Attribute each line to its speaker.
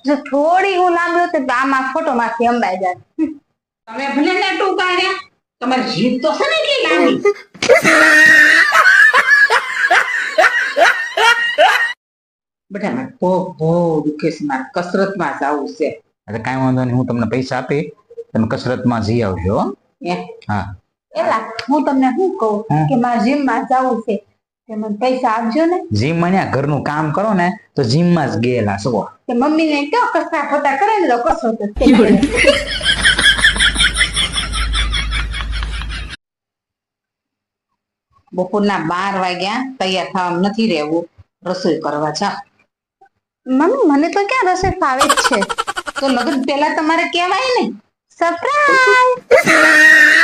Speaker 1: જો થોડી હું લાંબી હોત તો આમાં ફોટો માંથી અંબાઈ જાય.
Speaker 2: તમે ભલે ને ટૂંકા રહ્યા, તમારી જીભ તો છે ને એટલી લાંબી. બધામાં બહુ દુખે છે, મારે કસરતમાં જવું છે.
Speaker 3: એટલે કાંઈ વાંધો નહીં, હું તમને પૈસા આપી તમે કસરતમાં જઈ આવજો હો. હા
Speaker 1: એલા હું તમને શું કહું કે મારે જીમ માં જવું છે, તે મને પૈસા આપજો ને.
Speaker 3: જીમ માં ઘરનું કામ કરો ને તો જીમ માં જ ગયેલા છો.
Speaker 1: કે મમ્મી ને કયો કસરા ફોટા કરે ને તો કસરત જ કરે.
Speaker 2: બપોરના 12 વાગ્યા, તૈયાર થવા નથી રહેવું, રસોઈ કરવા જા.
Speaker 1: મમ્મી મને તો ક્યાં રસોઈ ફાવે જ છે.
Speaker 2: તો લગ્ન પહેલા તમારે કહેવાય ને.
Speaker 1: સરપ્રાઈઝ.